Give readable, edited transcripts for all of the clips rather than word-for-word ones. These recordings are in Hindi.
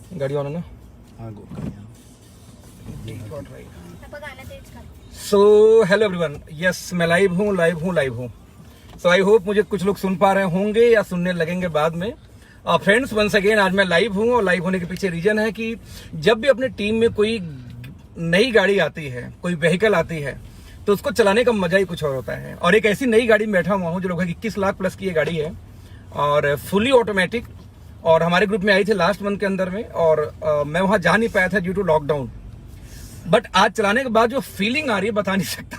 गाड़ी ऑन है ना? हाँ सो हेलो एवरीवन, यस मैं लाइव हूँ। सो आई होप मुझे कुछ लोग सुन पा रहे होंगे या सुनने लगेंगे बाद में। फ्रेंड्स वंस अगेन आज मैं लाइव हूँ और लाइव होने के पीछे रीजन है कि जब भी अपने टीम में कोई नई गाड़ी आती है, कोई व्हीकल आती है, तो उसको चलाने का मजा ही कुछ और होता है। और एक ऐसी नई गाड़ी में बैठा हुआ हूँ जो लगभग 21 लाख प्लस की ये गाड़ी है और फुली ऑटोमेटिक, और हमारे ग्रुप में आई थी लास्ट मंथ के अंदर में, और मैं वहां जा नहीं पाया था ड्यू टू लॉकडाउन। बट आज चलाने के बाद जो फीलिंग आ रही है बता नहीं सकता।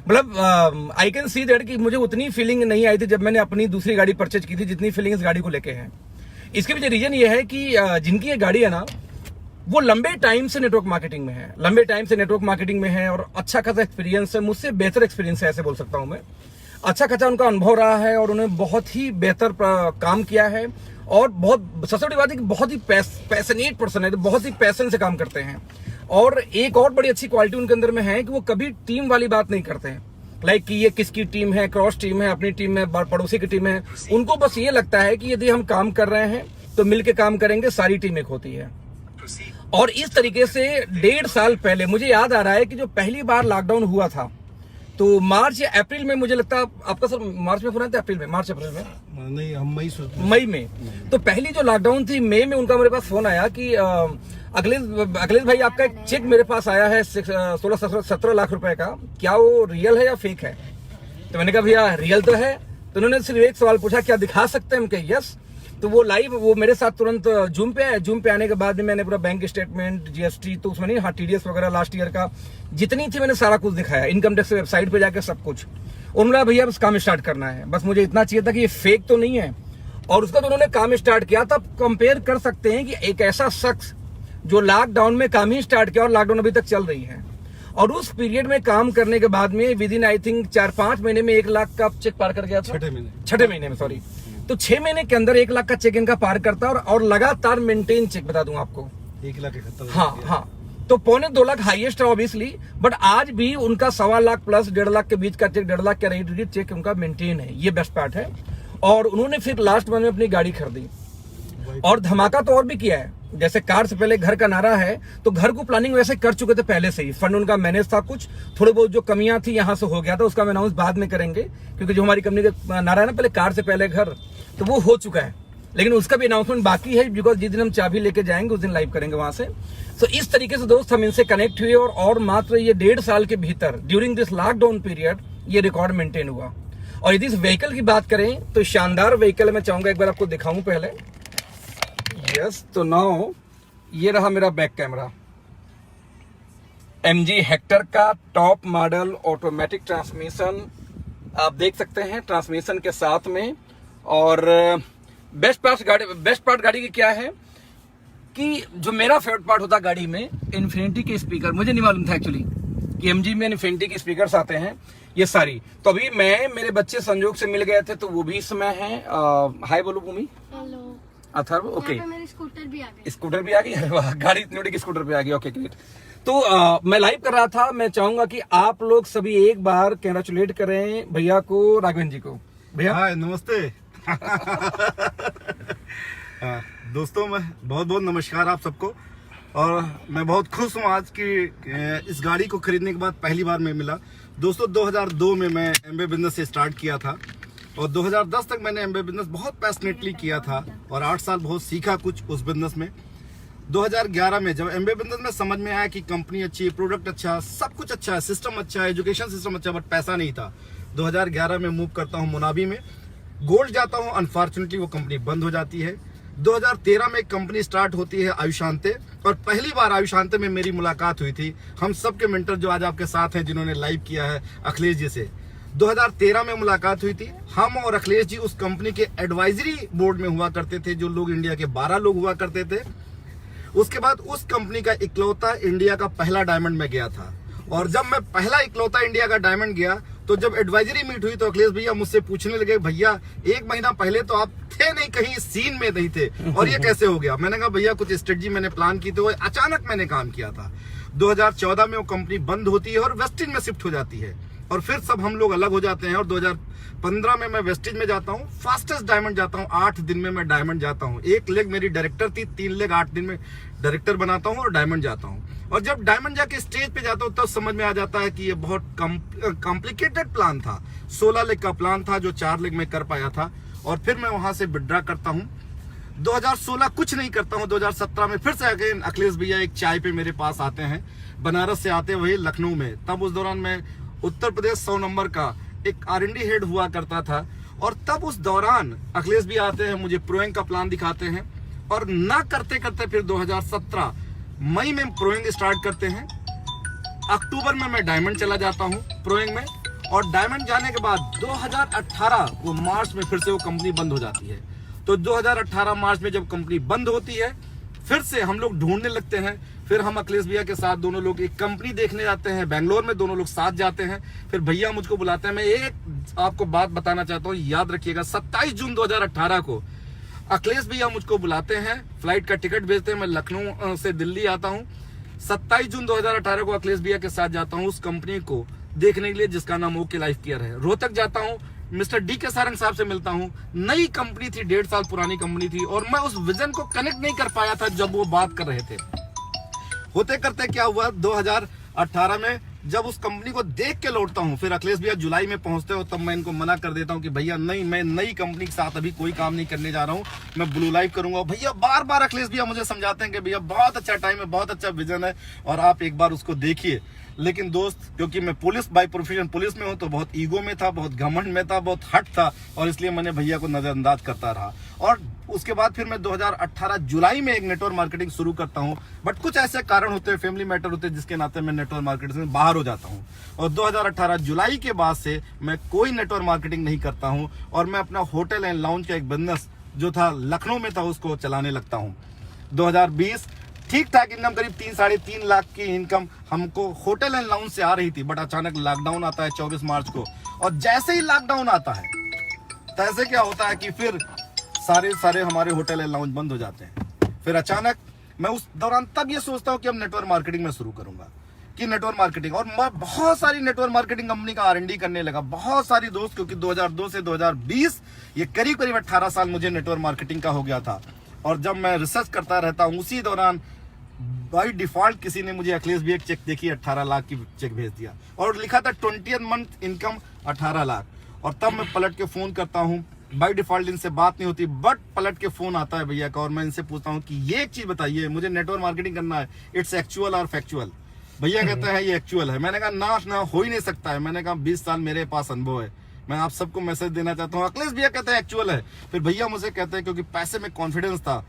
मतलब आई कैन सी दैट कि मुझे उतनी फीलिंग नहीं आई थी जब मैंने अपनी दूसरी गाड़ी परचेज की थी जितनी फीलिंग इस गाड़ी को लेके है। इसके पीछे रीजन ये है कि जिनकी ये गाड़ी है ना, वो लंबे टाइम से नेटवर्क मार्केटिंग में है, और अच्छा खासा एक्सपीरियंस है, मुझसे बेहतर एक्सपीरियंस है ऐसे बोल सकता हूं मैं। अच्छा खासा उनका अनुभव रहा है और उन्होंने बहुत ही बेहतर काम किया है, और बहुत सबसे बड़ी बात है कि बहुत ही पैशनेट पर्सन है, बहुत ही पैशन से काम करते हैं। और एक और बड़ी अच्छी क्वालिटी उनके अंदर में है कि वो कभी टीम वाली बात नहीं करते हैं, लाइक कि ये किसकी टीम है, क्रॉस टीम है, अपनी टीम है, पड़ोसी की टीम है। उनको बस ये लगता है कि यदि हम काम कर रहे हैं तो मिलके काम करेंगे, सारी टीम एक होती है। और इस तरीके से 1.5 साल पहले मुझे याद आ रहा है कि जो पहली बार लॉकडाउन हुआ था तो मार्च या अप्रैल में, मुझे लगता है आपका सर मार्च में फोन आया था, अप्रैल में, मार्च अप्रैल में नहीं, हम मई में। तो पहली जो लॉकडाउन थी मई में, उनका मेरे पास फोन आया कि अखिलेश भाई आपका एक चेक मेरे पास आया है 16-17 लाख रुपए का, क्या वो रियल है या फेक है? तो मैंने कहा भैया रियल तो है। तो उन्होंने सिर्फ एक सवाल पूछा, क्या दिखा सकते हैं? हम कहे यस। तो वो लाइव वो मेरे साथ तुरंत जूम पे आए। जूम पे आने के बाद में मैंने पूरा बैंक स्टेटमेंट, जीएसटी तो उसमें नहीं, हाँ टीडीएस वगैरह लास्ट ईयर का जितनी थी मैंने सारा कुछ दिखाया, इनकम टैक्स वेबसाइट पे जाकर सब कुछ। उन्होंने भैया बस काम स्टार्ट करना है, बस मुझे इतना चाहिए था कि ये फेक तो नहीं है। और उसका तो उन्होंने काम स्टार्ट किया। तब कंपेयर कर सकते हैं कि एक ऐसा शख्स जो लॉकडाउन में काम ही स्टार्ट किया और लॉकडाउन अभी तक चल रही है, और उस पीरियड में काम करने के बाद में विद इन आई थिंक 4-5 महीने में 1 लाख का चेक पार कर गया था। छठे महीने में सॉरी। तो 6 महीने के अंदर 1 लाख का चेक इनका पार करता है, और लगातार मेंटेन चेक बता दूं आपको 1 लाख 71। हाँ। तो 1.25-2 लाख हाईएस्ट है ऑब्वियसली, बट आज भी उनका 1.25 लाख प्लस 1.5 लाख के बीच का चेक, 1.5 लाख का रेट चेक उनका मेंटेन है। ये बेस्ट पार्ट है। और उन्होंने फिर लास्ट मंथ में अपनी गाड़ी खरीदी, और धमाका तो और भी किया है। जैसे कार से पहले घर का नारा है, तो घर को प्लानिंग वैसे कर चुके थे पहले से ही, फंड उनका मैनेज था, कुछ थोड़े बहुत जो कमियां थी यहां से हो गया था, उसका मैं अनाउंस बाद में करेंगे, क्योंकि जो हमारी कंपनी का नारा है ना, पहले कार से पहले घर, तो वो हो चुका है, लेकिन उसका भी अनाउंसमेंट बाकी है, बिकॉज जिस दिन हम चाबी लेके जाएंगे उस दिन लाइव करेंगे वहां से। तो इस तरीके से दोस्त हम इनसे कनेक्ट हुए, और मात्र ये 1.5 साल के भीतर ड्यूरिंग दिस लॉकडाउन पीरियड ये रिकॉर्ड मेंटेन हुआ। और यदि इस व्हीकल की बात करें तो शानदार व्हीकल, मैं चाहूंगा एक बार आपको दिखाऊं पहले। यस, तो नाउ ये रहा मेरा बैक कैमरा, MG हेक्टर का टॉप मॉडल ऑटोमेटिक ट्रांसमिशन आप देख सकते हैं, ट्रांसमिशन के साथ में। और बेस्ट पार्ट गाड़ी की क्या है कि जो मेरा फेवरेट पार्ट होता गाड़ी में, इन्फिनिटी के स्पीकर। मुझे नहीं मालूम था एक्चुअली कि MG में इन्फिनिटी के स्पीकर्स आते हैं ये सारी। तो अभी मेरे बच्चे संजोग से मिल गए थे, तो वो भी इसमें है। हाय बोलो भूमि। हेलो अथर्व। ओके, मेरी स्कूटर भी आ गई। अरे वाह, गाड़ी इतनी बड़ी की स्कूटर पे आ गई। Okay great. तो मैं लाइव कर रहा था, मैं चाहूंगा कि आप लोग सभी एक बार कंग्रेचुलेट करें भैया को, राघवेंद्र जी को। भैया हाय, नमस्ते। दोस्तों, मैं बहुत बहुत नमस्कार आप सबको। और मैं बहुत खुश हूँ आज की इस गाड़ी को खरीदने के बाद पहली बार मैं मिला। दोस्तों 2002 में मैं एमबे बिजनेस से स्टार्ट किया था, और 2010 तक मैंने एमबे बिजनेस बहुत पैशनेटली किया था, और 8 साल बहुत सीखा कुछ उस बिजनेस में। 2011 में जब एमबे बिजनेस में समझ में आया कि कंपनी अच्छी है, प्रोडक्ट अच्छा, सब कुछ अच्छा है, सिस्टम अच्छा है, एजुकेशन सिस्टम अच्छा, बट पैसा नहीं था। 2011 में मूव करता हूँ मुनाबी में, गोल्ड जाता हूँ, अनफॉर्चुनेटली वो कंपनी बंद हो जाती है। 2013 में एक कंपनी स्टार्ट होती है आयुषांते, और पहली बार आयुषांते में मेरी मुलाकात हुई थी हम सबके मेंटर जो आज आपके साथ हैं, जिन्होंने लाइव किया है, अखिलेश जी से। 2013 में मुलाकात हुई थी। हम और अखिलेश जी उस कंपनी के एडवाइजरी बोर्ड में हुआ करते थे, जो लोग इंडिया के 12 लोग हुआ करते थे। उसके बाद उस कंपनी का इकलौता इंडिया का पहला डायमंड में गया था, और जब मैं पहला इकलौता इंडिया का डायमंड गया, तो जब एडवाइजरी मीट हुई तो अखिलेश भैया मुझसे पूछने लगे, भैया 1 महीना पहले तो आप थे नहीं, कहीं सीन में नहीं थे, और ये कैसे हो गया? मैंने कहा भैया कुछ स्ट्रेटजी मैंने प्लान की, तो अचानक मैंने काम किया था। 2014 में वो कंपनी बंद होती है और वेस्टिन में शिफ्ट हो जाती है। और फिर सब हम लोग अलग हो जाते हैं और 2015 में मैं वेस्टेज में जाता हूँ, फास्टेस्ट डायमंड जाता हूँ, 8 दिन में मैं डायमंड जाता हूँ। 1 लेग मेरी डायरेक्टर थी, 3 लेग 8 दिन में डायरेक्टर बनाता हूँ और डायमंड जाता हूँ। और जब डायमंड जाके स्टेज पे जाता हूँ तब समझ में आ जाता है कि ये बहुत कॉम्प्लिकेटेड प्लान था। 16 लेग का प्लान था जो 4 लेग में कर पाया था, और फिर मैं वहां से विड्रॉ करता हूँ। 2016 कुछ नहीं करता हूँ। 2017 में फिर से अगेन अखिलेश भैया एक चाय पे मेरे पास आते हैं, बनारस से आते वही लखनऊ में। तब उस दौरान मैं उत्तर प्रदेश 100 नंबर का एक R&D हेड हुआ करता था, और तब उस दौरान अखिलेश भी आते हैं, मुझे प्रोइंग का प्लान दिखाते हैं, और ना करते करते फिर 2017 मई में प्रोइंग स्टार्ट करते हैं। अक्टूबर में मैं डायमंड चला जाता हूँ प्रोइंग में, और डायमंड जाने के बाद 2018 वो मार्च में फिर से वो कंपनी बंद हो जाती है। तो 2018 मार्च में जब कंपनी बंद होती है, फिर से हम लोग ढूंढने लगते हैं। फिर हम अखिलेश भैया के साथ दोनों लोग एक कंपनी देखने जाते हैं बेंगलोर में, दोनों लोग साथ जाते हैं। फिर भैया मुझको बुलाते हैं। मैं एक आपको बात बताना चाहता हूँ, याद रखिएगा, 27 जून 2018 को अखिलेश भैया मुझको बुलाते हैं, फ्लाइट का टिकट भेजते हैं, मैं लखनऊ से दिल्ली आता हूँ। 27 जून 2018 को अखिलेश भैया के साथ जाता हूँ उस कंपनी को देखने के लिए जिसका नाम ओके लाइफ केयर है। रोहतक जाता हूँ, मिस्टर DK सारंग साहब से मिलता हूँ। नई कंपनी थी, 1.5 साल पुरानी कंपनी थी, और मैं उस विजन को कनेक्ट नहीं कर पाया था जब वो बात कर रहे थे। होते करते क्या हुआ, 2018 में जब उस कंपनी को देख के लौटता हूँ, फिर अखिलेश भैया जुलाई में पहुंचते हो, तब मैं इनको मना कर देता हूँ कि भैया नहीं, मैं नई कंपनी के साथ अभी कोई काम नहीं करने जा रहा हूँ, मैं ब्लू लाइफ करूंगा। भैया बार बार अखिलेश भैया मुझे समझाते हैं कि भैया बहुत अच्छा टाइम है, बहुत अच्छा विजन है, और आप एक बार उसको देखिए। लेकिन दोस्त, क्योंकि मैं पुलिस बाय प्रोफेशन पुलिस में हूं, तो बहुत ईगो में था, बहुत घमंड में था, बहुत हट था, और इसलिए मैंने भैया को नजरअंदाज करता रहा। और उसके बाद फिर मैं 2018 जुलाई में एक नेटवर्क मार्केटिंग शुरू करता हूं, बट कुछ ऐसे कारण होते हैं, फैमिली मैटर होते हैं, जिसके नाते मैं नेटवर्क मार्केटिंग से बाहर हो जाता हूं। और 2018 जुलाई के बाद से मैं कोई नेटवर्क मार्केटिंग नहीं करता हूं, और मैं अपना होटल एंड लाउंज का एक बिजनेस जो था लखनऊ में था उसको चलाने लगता हूं। 2020 ठीक ठाक इनकम, करीब 3-3.5 लाख की इनकम हमको होटल एंड लाउंज से आ रही थी। बट अचानक लॉकडाउन आता है 24 मार्च को, और जैसे ही लॉकडाउन आता है तैसे क्या होता है कि फिर सारे हमारे होटल एंड लाउंज बंद हो जाते हैं। फिर अचानक मैं उस दौरान तब ये सोचता हूँ कि अब नेटवर्क मार्केटिंग में शुरू करूंगा, कि नेटवर्क मार्केटिंग, और मैं बहुत सारी नेटवर्क मार्केटिंग कंपनी का R&D करने लगा, बहुत सारी दोस्त, क्योंकि 2002 से 2020 ये करीब 18 साल मुझे नेटवर्क मार्केटिंग का हो गया था। और जब मैं रिसर्च करता रहता हूँ, उसी दौरान बाई डिफॉल्ट किसी ने मुझे अखिलेश भी एक चेक देखी, 18 लाख की चेक भेज दिया, और लिखा था 20th मंथ इनकम 18 लाख। और तब मैं पलट के फोन करता हूँ, बाई डिफॉल्ट इनसे बात नहीं होती, बट पलट के फोन आता है भैया का, और मैं इनसे पूछता हूँ कि ये एक चीज बताइए, मुझे नेटवर्क मार्केटिंग करना है, इट्स एक्चुअल और फैक्चुअल? भैया कहते हैं ये एक्चुअल है। मैंने कहा ना हो ही नहीं सकता है। मैंने कहा 20 साल मेरे पास अनुभव है, मैं आप सबको मैसेज देना चाहता हूँ। अखिलेश भैया कहते हैं एक्चुअल है। फिर भैया मुझे कहते हैं, क्योंकि पैसे में कॉन्फिडेंस था,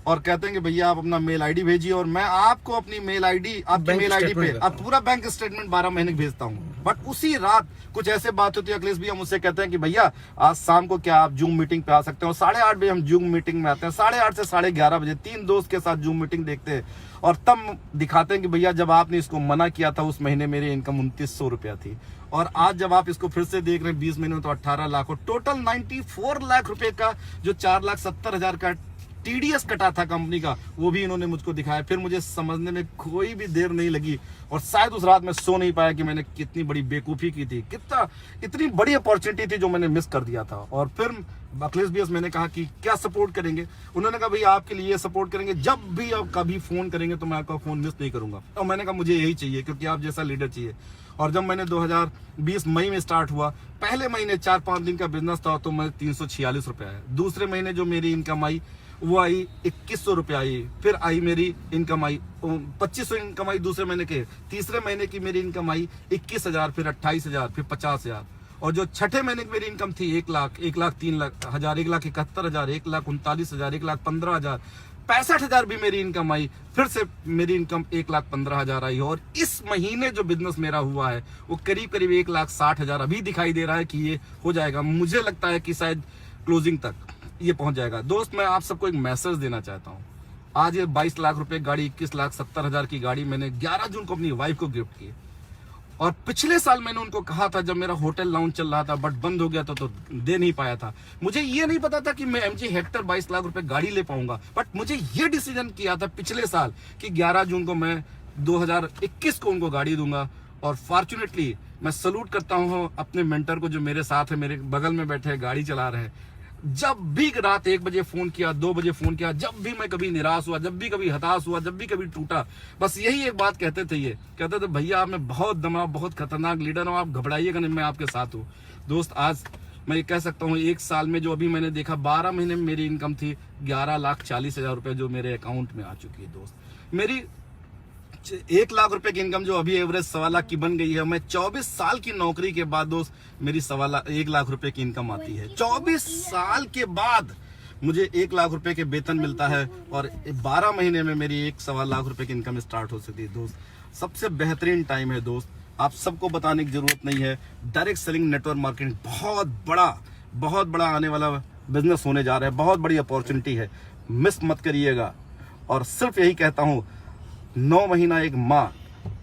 और कहते हैं कि भैया आप अपना मेल आईडी भेजिए, और मैं आपको अपनी मेल आईडी, आपकी मेल आईडी पे अब पूरा बैंक स्टेटमेंट 12 महीने भेजता हूँ। बट उसी रात कुछ ऐसे बात होती है, अखिलेश भैया मुझसे कहते हैं कि भैया आज शाम को क्या आप जूम मीटिंग पे आ सकते हो? 8:30 बजे हम जूम मीटिंग में आते हैं, 8:30 से 11:30 बजे 3 दोस्त के साथ जूम मीटिंग देखते हैं, और तब दिखाते हैं कि भैया जब आपने इसको मना किया था उस महीने मेरी इनकम 2900 रुपया थी, और आज जब आप इसको फिर से देख रहे हैं 20 महीने में, तो 18 लाख, और टोटल 94 लाख रुपए का जो 4,70,000 का TDS कटा था कंपनी का, वो भी इन्होंने मुझको दिखाया। फिर मुझे समझने में कोई भी देर नहीं लगी, और शायद उस रात में सो नहीं पाया कि मैंने कितनी बड़ी बेवकूफ़ी की थी, इतनी बड़ी अपॉर्चुनिटी थी जो मैंने मिस कर दिया था। और फिर अखिलेश भैया मैंने कहा कि क्या सपोर्ट करेंगे? उन्होंने कहा भैया आपके लिए सपोर्ट करेंगे, जब भी आप कभी फोन करेंगे तो मैं आपका फोन मिस नहीं करूंगा। और मैंने कहा मुझे यही चाहिए, क्योंकि आप जैसा लीडर चाहिए। और जब मैंने 2020 मई में स्टार्ट हुआ, पहले महीने 4-5 दिन का बिजनेस था, तो मैं 346 रुपये आया। दूसरे महीने जो मेरी इनकम आई वो आई 2100 रुपये आई। फिर आई मेरी इनकम आई 2500 इनकम आई दूसरे महीने के। तीसरे महीने की मेरी इनकम आई 21,000, फिर 28,000, फिर 50,000। और जो छठे महीने की मेरी इनकम थी 1 लाख, 1,03,000, 1,71,000, 1,39,000, 1,15,000, 65,000 भी मेरी इनकम आई। फिर से मेरी इनकम 1,15,000 आई। और इस महीने जो बिजनेस मेरा हुआ है वो करीब 1,60,000 अभी दिखाई दे रहा है कि ये हो जाएगा। मुझे लगता है कि शायद क्लोजिंग तक ये पहुंच जाएगा। दोस्त, मैं आप सबको एक मैसेज देना चाहता हूँ। आज ये 22 लाख रुपए गाड़ी, 21,70,000 की गाड़ी मैंने 11 जून को अपनी वाइफ को गिफ्ट की। और पिछले साल मैंने उनको कहा था, जब मेरा होटल लाउंज चल रहा था बट बंद हो गया तो दे नहीं पाया था। मुझे ये नहीं पता था कि मैं MG हेक्टर 22 लाख रुपए गाड़ी ले पाऊंगा, बट मुझे ये डिसीजन किया था पिछले साल कि 11 जून को मैं 2021 को उनको गाड़ी दूंगा। और फॉर्चुनेटली मैं सलूट करता हूँ अपने मेंटर को जो मेरे साथ है, मेरे बगल में बैठे हैं, गाड़ी चला रहे हैं। जब भी रात 1 बजे फोन किया, 2 बजे फोन किया, जब भी मैं कभी निराश हुआ, जब भी कभी हताश हुआ, जब भी कभी टूटा, बस यही एक बात कहते थे। ये कहते थे भैया आप में बहुत दम, आप बहुत खतरनाक लीडर हो, आप घबराइएगा नहीं, मैं आपके साथ हूँ। दोस्त आज मैं ये कह सकता हूँ 1 साल में जो अभी मैंने देखा, 12 महीने में मेरी इनकम थी 11,40,000 रुपए जो मेरे अकाउंट में आ चुकी है। दोस्त मेरी 1 लाख रुपए की इनकम जो अभी एवरेज 1.25 लाख की बन गई है। मैं 24 साल की नौकरी के बाद दोस्त मेरी 1 लाख रुपए की इनकम आती है। 24 साल के बाद मुझे 1 लाख रुपए के वेतन मिलता है और 12 महीने में मेरी 1.25 लाख रुपए की इनकम स्टार्ट हो सकती है। दोस्त सबसे बेहतरीन टाइम है दोस्त, आप सबको बताने की जरूरत नहीं है। डायरेक्ट सेलिंग नेटवर्क मार्केटिंग बहुत बड़ा आने वाला बिजनेस होने जा रहा है, बहुत बड़ी अपॉर्चुनिटी है, मिस मत करिएगा। और सिर्फ यही कहता हूँ, 9 महीना एक माँ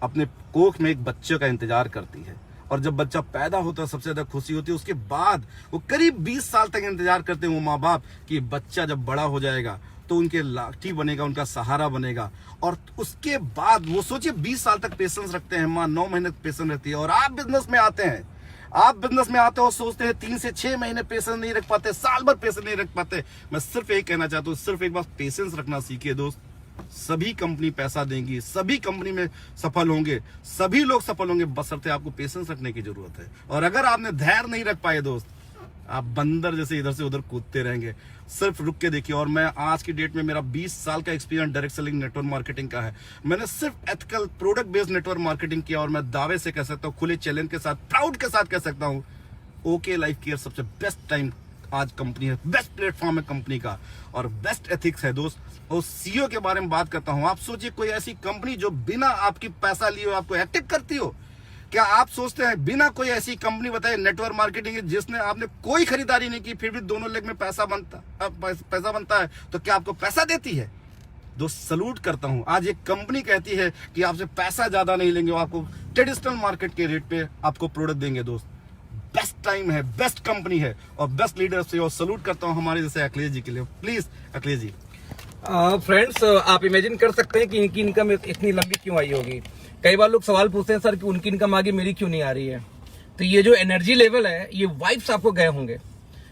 अपने कोख में एक बच्चे का इंतजार करती है और जब बच्चा पैदा होता है सबसे ज्यादा खुशी होती है। उसके बाद वो करीब 20 साल तक इंतजार करते हैं वो माँ बाप कि बच्चा जब बड़ा हो जाएगा तो उनके लाठी बनेगा, उनका सहारा बनेगा। और उसके बाद वो सोचिए 20 साल तक पेशेंस रखते हैं माँ, 9 महीने तक पेशेंस रखती है। और आप बिजनेस में आते हैं, सोचते हैं 3 से 6 महीने पेशेंस नहीं रख पाते, साल भर पेशेंस नहीं रख पाते। मैं सिर्फ यही कहना चाहता हूँ, सिर्फ एक बार पेशेंस रखना सीखिए दोस्त। सभी कंपनी पैसा देंगी, सभी कंपनी में सफल होंगे, सभी लोग सफल होंगे, बशर्ते आपको पेशेंस रखने की जरूरत है। और अगर आपने धैर्य नहीं रख पाए दोस्त, आप बंदर जैसे इधर से उधर कूदते रहेंगे। सिर्फ रुक के देखिए। और मैं आज की डेट में मेरा 20 साल का experience direct selling network marketing का है। मैंने सिर्फ ethical product based network marketing किया और मैं दावे से कह सकता हूँ, खुले चैलेंज के साथ, प्राउड के साथ कह सकता हूँ, ओके लाइफ केयर सबसे बेस्ट टाइम आज कंपनी है, बेस्ट प्लेटफॉर्म है कंपनी का और बेस्ट एथिक्स है दोस्त। और सीईओ के बारे में बात करता हूं, आप सोचिए कोई ऐसी कंपनी जो बिना आपकी पैसा लिए आपको एक्टिव करती हो। क्या आप सोचते हैं बिना कोई ऐसी कंपनी बताइए नेटवर्क मार्केटिंग जिसने आपने कोई खरीदारी नहीं की फिर भी दोनों लेग में पैसा बनता है, तो क्या आपको पैसा देती है? दोस्त सलूट करता हूं, आज एक कंपनी कहती है कि आपसे पैसा ज्यादा नहीं लेंगे, वो आपको ट्रेडिशनल मार्केट के रेट पे आपको प्रोडक्ट देंगे। दोस्त बेस्ट टाइम है, बेस्ट कंपनी है और बेस्ट लीडर से। और सलूट करता हूं हमारे जैसे अखिलेश जी के लिए। प्लीज अखिलेश जी। फ्रेंड्स आप इमेजिन कर सकते हैं कि इनकी इनकम इतनी लंबी क्यों आई होगी। कई बार लोग सवाल पूछते हैं सर कि उनकी इनकम आगे मेरी क्यों नहीं आ रही है। तो ये जो एनर्जी लेवल है, ये वाइब्स आपको गए होंगे।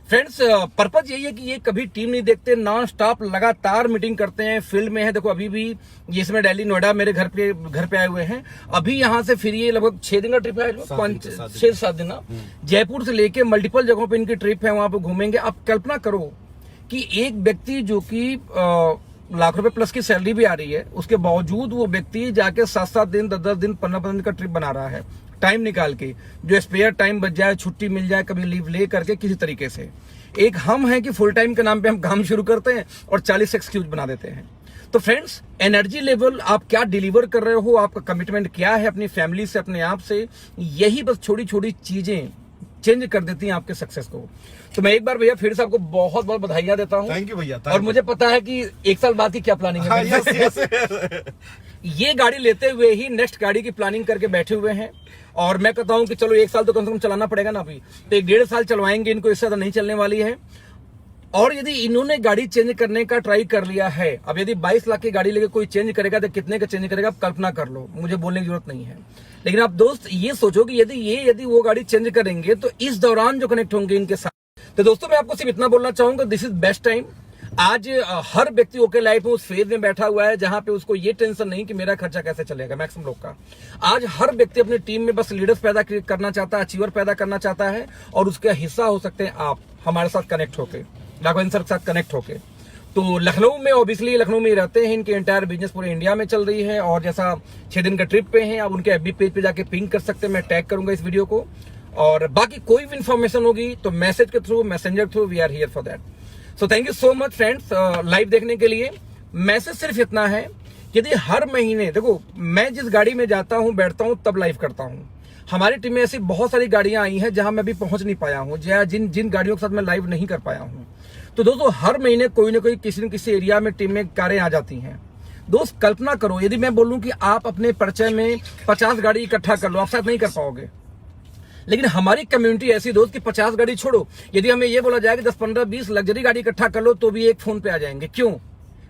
फ्रेंड्स पर्पज यही है कि ये कभी टीम नहीं देखते, नॉन स्टॉप लगातार मीटिंग करते हैं। फील्ड में है, देखो अभी भी ये इसमें दिल्ली नोएडा मेरे घर पे आए हुए हैं। अभी यहाँ से फिर ये लगभग 6 दिन का ट्रिप है, 6-7 दिन। जयपुर से लेके मल्टीपल जगहों पे इनकी ट्रिप है, वहां पे घूमेंगे। आप कल्पना करो कि एक व्यक्ति जो कि लाख रुपए प्लस की सैलरी भी आ रही है, उसके बावजूद वो व्यक्ति जाके 7-7 दिन, 10-10 दिन, 15-15 दिन का ट्रिप बना रहा है, टाइम निकाल के, जो स्पेयर टाइम बच जाए, छुट्टी मिल जाए, कभी लीव ले करके किसी तरीके से। एक हम हैं कि फुल टाइम के नाम पे हम काम शुरू करते हैं और 40 एक्सक्यूज बना देते हैं। तो फ्रेंड्स एनर्जी लेवल आप क्या डिलीवर कर रहे हो, आपका कमिटमेंट क्या है अपनी फैमिली से, अपने आप से, यही बस छोटी छोटी चीजें चेंज कर देती हैं आपके सक्सेस को। तो मैं एक बार भैया फिर से आपको बहुत बहुत बधाइयां देता हूं। थैंक यू भैया। और मुझे पता है कि 1 साल बाद की क्या प्लानिंग है। यस। ये गाड़ी लेते हुए ही नेक्स्ट गाड़ी की प्लानिंग करके बैठे हुए हैं। और मैं कहता हूं कि चलो 1 साल तो कम से कम चलाना पड़ेगा ना, अभी तो 1-1.5 साल चलवाएंगे, इनको इससे ज्यादा नहीं चलने वाली है। और यदि इन्होंने गाड़ी चेंज करने का ट्राई कर लिया है, अब यदि 22 लाख की गाड़ी लेके कोई चेंज करेगा तो कितने का चेंज करेगा आप कल्पना कर लो, मुझे बोलने की जरूरत नहीं है। लेकिन आप दोस्त ये सोचो कि यदि वो गाड़ी चेंज करेंगे तो इस दौरान जो कनेक्ट होंगे इनके साथ। तो दोस्तों मैं आपको सिर्फ इतना बोलना चाहूंगा, दिस इज बेस्ट टाइम। आज हर व्यक्ति ओके लाइफ में उस फेज में बैठा हुआ है जहां पे उसको ये टेंशन नहीं कि मेरा खर्चा कैसे चलेगा। मैक्सिमम लोग का आज हर व्यक्ति अपनी टीम में बस लीडर्स पैदा करना चाहता है, अचीवर पैदा करना चाहता है, और उसका हिस्सा हो सकते हैं आप हमारे साथ कनेक्ट होके, राघवेंद्र सर के साथ कनेक्ट होके। तो लखनऊ में ऑब्वियसली लखनऊ में रहते हैं, इनके एंटायर बिजनेस पूरे इंडिया में चल रही है। और जैसा 6 दिन का ट्रिप पे हैं, आप उनके एफबी पेज पे जाके पिंग कर सकते हैं, मैं टैग करूंगा इस वीडियो को। और बाकी कोई भी इंफॉर्मेशन होगी तो मैसेज के through, messenger through, we are here for that. So thank you so much friends live देखने के लिए। मैसेज सिर्फ इतना है, यदि हर महीने, देखो मैं जिस गाड़ी में जाता हूं बैठता हूं तब लाइव करता हूं। हमारी टीम में ऐसी बहुत सारी गाड़ियां आई हैं जहां मैं अभी पहुंच नहीं पाया हूं, जिन गाड़ियों के साथ मैं लाइव नहीं कर पाया हूं। तो दोस्तों हर महीने कोई ना कोई किसी न किसी एरिया में टीम में कारें आ जाती हैं। दोस्त कल्पना करो, यदि मैं बोलूं कि आप अपने परिचय में 50 गाड़ी इकट्ठा कर लो, आप शायद नहीं कर पाओगे। लेकिन हमारी कम्युनिटी ऐसी दोस्त कि 50 गाड़ी छोड़ो, यदि हमें ये बोला जाए कि 10, 15, 20 लग्जरी गाड़ी इकट्ठा कर लो तो भी एक फोन पे आ जाएंगे। क्यों?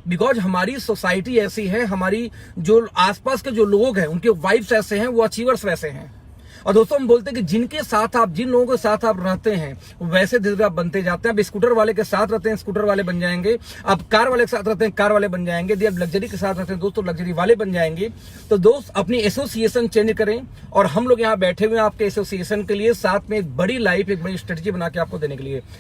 बिकॉज हमारी सोसाइटी ऐसी है, हमारी जो आसपास के जो लोग हैं उनके वाइब्स ऐसे हैं, वो अचीवर्स वैसे हैं। और दोस्तों हम बोलते हैं कि जिनके साथ आप, जिन लोगों के साथ आप रहते हैं वैसे धीरे धीरे आप बनते जाते हैं। अब स्कूटर वाले के साथ रहते हैं, स्कूटर वाले बन जाएंगे। आप कार वाले के साथ रहते हैं, कार वाले बन जाएंगे। यदि आप लग्जरी के साथ रहते हैं दोस्तों, लग्जरी वाले बन जाएंगे। तो दोस्त अपनी एसोसिएशन चेंज करें, और हम लोग यहाँ बैठे हुए हैं आपके एसोसिएशन के लिए, साथ में एक बड़ी लाइफ, एक बड़ी स्ट्रेटजी बना के आपको देने के लिए।